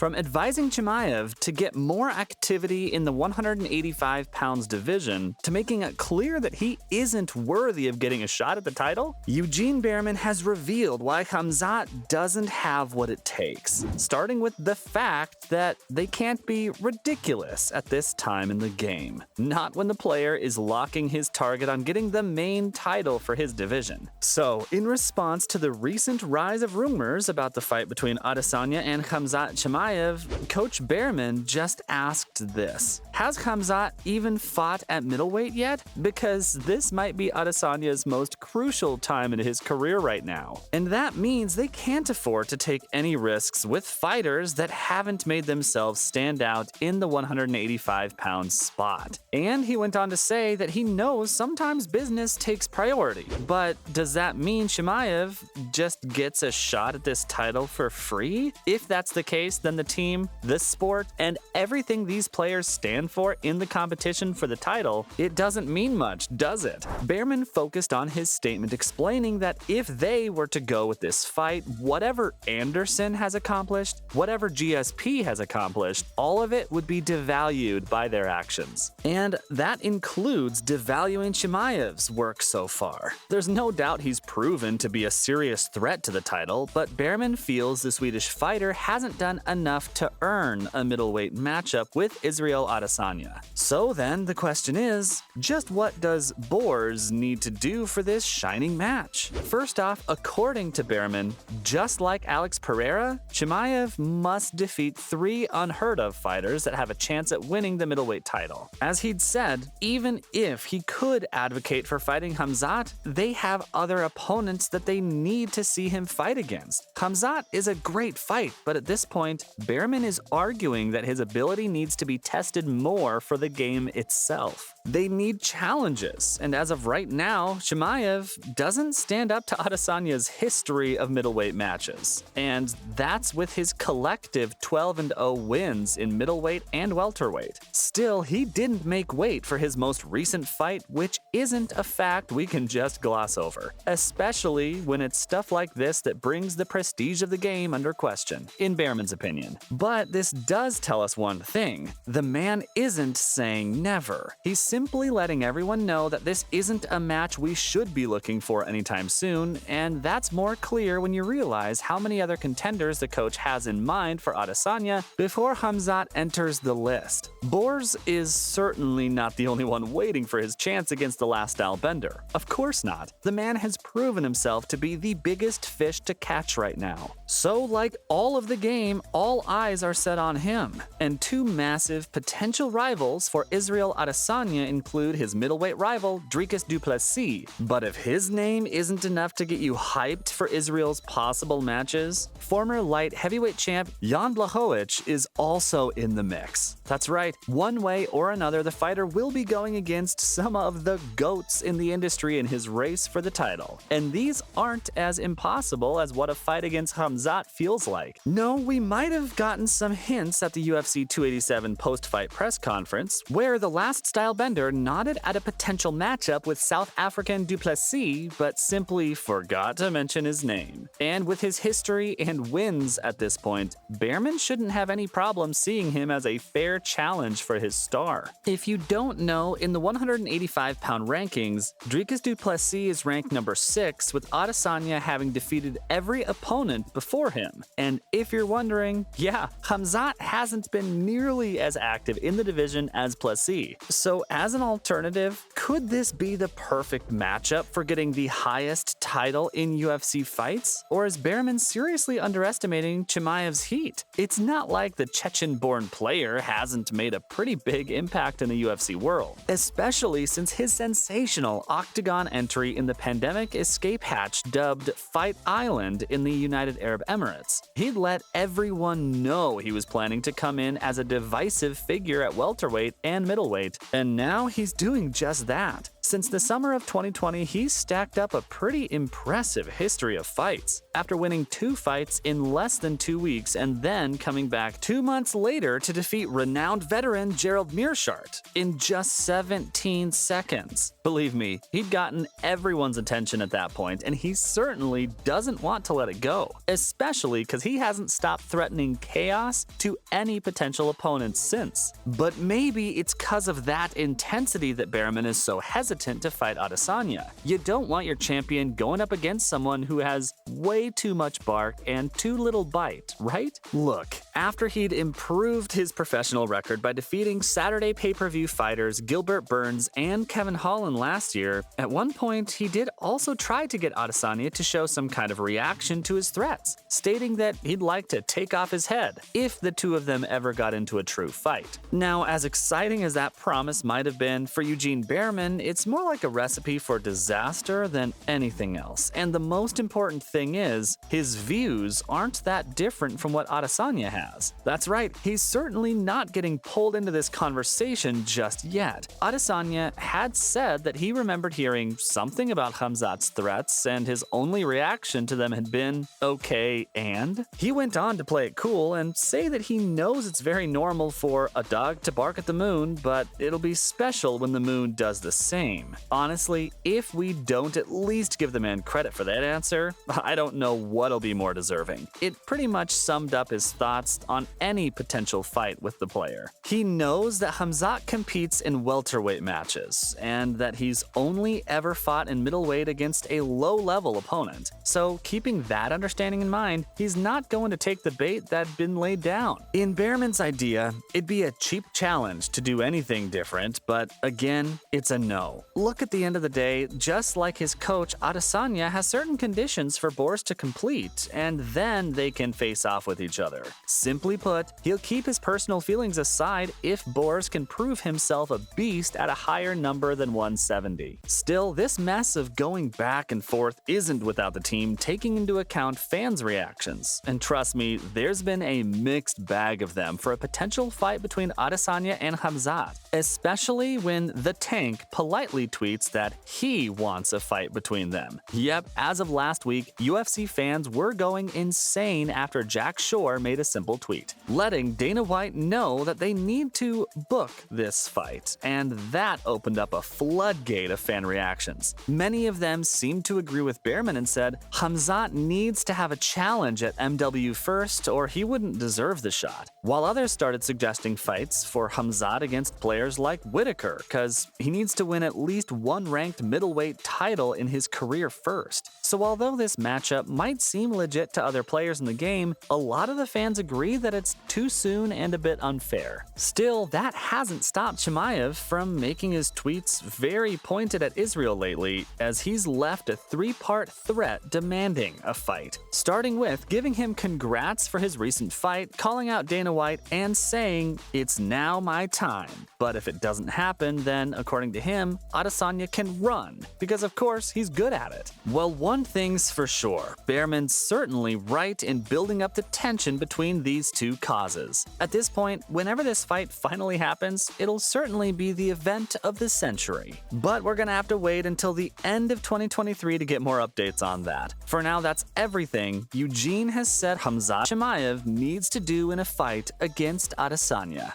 from advising Chimaev to get more activity in the 185 pounds division to making it clear that he isn't worthy of getting a shot at the title, Eugene Bareman has revealed why Khamzat doesn't have what it takes, starting with the fact that they can't be ridiculous at this time in the game, not when the player is locking his target on getting the main title for his division. So, in response to the recent rise of rumors about the fight between Adesanya and Khamzat Chimaev, Coach Bareman just asked this: has Khamzat even fought at middleweight yet? Because this might be Adesanya's most crucial time in his career right now. And that means they can't afford to take any risks with fighters that haven't made themselves stand out in the 185-pound spot. And he went on to say that he knows sometimes business takes priority. But does that mean Chimaev just gets a shot at this title for free? If that's the case, then the team, the sport, and everything these players stand for in the competition for the title, it doesn't mean much, does it? Bareman focused on his statement explaining that if they were to go with this fight, whatever Anderson has accomplished, whatever GSP has accomplished, all of it would be devalued by their actions. And that includes devaluing Chimaev's work so far. There's no doubt he's proven to be a serious threat to the title, but Bareman feels the Swedish fighter hasn't done enough to earn a middleweight matchup with Israel Adesanya. So then the question is, just what does Boers need to do for this shining match? First off, according to Bareman, just like Alex Pereira, Chimaev must defeat 3 unheard-of fighters that have a chance at winning the middleweight title. As he'd said, even if he could advocate for fighting Khamzat, they have other opponents that they need to see him fight against. Khamzat is a great fight, but at this point, Bareman is arguing that his ability needs to be tested more for the game itself. They need challenges, and as of right now, Chimaev doesn't stand up to Adesanya's history of middleweight matches. And that's with his collective 12-0 wins in middleweight and welterweight. Still, he didn't make weight for his most recent fight, which isn't a fact we can just gloss over, especially when it's stuff like this that brings the prestige of the game under question, in Bareman's opinion. But this does tell us one thing: the man isn't saying never. He's simply letting everyone know that this isn't a match we should be looking for anytime soon, and that's more clear when you realize how many other contenders the coach has in mind for Adesanya before Khamzat enters the list. Boers is certainly not the only one waiting for his chance against the last style bender. Of course not. The man has proven himself to be the biggest fish to catch right now. So, like all of the game, all eyes are set on him. And 2 massive potential rivals for Israel Adesanya include his middleweight rival, Dricus du Plessis. But if his name isn't enough to get you hyped for Israel's possible matches, former light heavyweight champ Jan Blachowicz is also in the mix. That's right, one way or another, the fighter will be going against some of the GOATs in the industry in his race for the title. And these aren't as impossible as what a fight against Khamzat feels like. No, we might have gotten some hints at the UFC 287 post-fight press conference, where the last style bender nodded at a potential matchup with South African du Plessis, but simply forgot to mention his name. And with his history and wins at this point, Bareman shouldn't have any problem seeing him as a fair challenge for his star. If you don't know, in the 185-pound rankings, Dricus du Plessis is ranked number 6, with Adesanya having defeated every opponent before him. And if you're wondering, yeah, Khamzat hasn't been nearly as active in the division as Plessis. So as an alternative, could this be the perfect matchup for getting the highest title in UFC fights? Or is Bareman seriously underestimating Chimaev's heat? It's not like the Chechen-born player hasn't made a pretty big impact in the UFC world, especially since his sensational octagon entry in the pandemic escape hatch dubbed Fight Island in the United Arab Emirates. He'd let everyone know he was planning to come in as a divisive figure at welterweight and middleweight, and now he's doing just that. Since the summer of 2020, he's stacked up a pretty impressive history of fights, after winning 2 fights in less than 2 weeks and then coming back 2 months later to defeat renowned veteran Gerald Meerschaert in just 17 seconds. Believe me, he'd gotten everyone's attention at that point, and he certainly doesn't want to let it go, especially because he hasn't stopped threatening chaos to any potential opponents since. But maybe it's because of that intensity that Behrman is so hesitant to fight Adesanya. You don't want your champion going up against someone who has way too much bark and too little bite, right? Look, after he'd improved his professional record by defeating Saturday pay-per-view fighters Gilbert Burns and Kevin Holland last year, at one point he did also try to get Adesanya to show some kind of reaction to his threats, stating that he'd like to take off his head if the two of them ever got into a true fight. Now, as exciting as that promise might have been for Eugene Behrman, it's more like a recipe for disaster than anything else. And the most important thing is, his views aren't that different from what Adesanya has. That's right, he's certainly not getting pulled into this conversation just yet. Adesanya had said that he remembered hearing something about Khamzat's threats, and his only reaction to them had been, okay, and? He went on to play it cool and say that he knows it's very normal for a dog to bark at the moon, but it'll be special when the moon does the same. Honestly, if we don't at least give the man credit for that answer, I don't know what'll be more deserving. It pretty much summed up his thoughts on any potential fight with the player. He knows that Khamzat competes in welterweight matches, and that he's only ever fought in middleweight against a low-level opponent. So keeping that understanding in mind, he's not going to take the bait that'd been laid down. In Behrman's idea, it'd be a cheap challenge to do anything different, but again, it's a no. Look, at the end of the day, just like his coach, Adesanya has certain conditions for Boris to complete, and then they can face off with each other. Simply put, he'll keep his personal feelings aside if Boris can prove himself a beast at a higher number than 170. Still, this mess of going back and forth isn't without the team taking into account fans' reactions. And trust me, there's been a mixed bag of them for a potential fight between Adesanya and Khamzat, especially when The Tank politely tweets that he wants a fight between them. Yep, as of last week, UFC fans were going insane after Jack Shore made a simple tweet, letting Dana White know that they need to book this fight, and that opened up a floodgate of fan reactions. Many of them seemed to agree with Behrman and said Khamzat needs to have a challenge at MW first or he wouldn't deserve the shot, while others started suggesting fights for Khamzat against players like Whitaker, cause he needs to win at least one ranked middleweight title in his career first. So although this matchup might seem legit to other players in the game, a lot of the fans agree that it's too soon and a bit unfair. Still, that hasn't stopped Chimaev from making his tweets very pointed at Israel lately, as he's left a 3-part threat demanding a fight, starting with giving him congrats for his recent fight, calling out Dana White, and saying, "It's now my time." But if it doesn't happen, then, according to him, Adesanya can run, because of course he's good at it. Well, one thing's for sure, Behrman's certainly right in building up the tension between these two causes. At this point, whenever this fight finally happens, it'll certainly be the event of the century. But we're gonna have to wait until the end of 2023 to get more updates on that. For now, that's everything Eugene has said Khamzat Chimaev needs to do in a fight against Adesanya.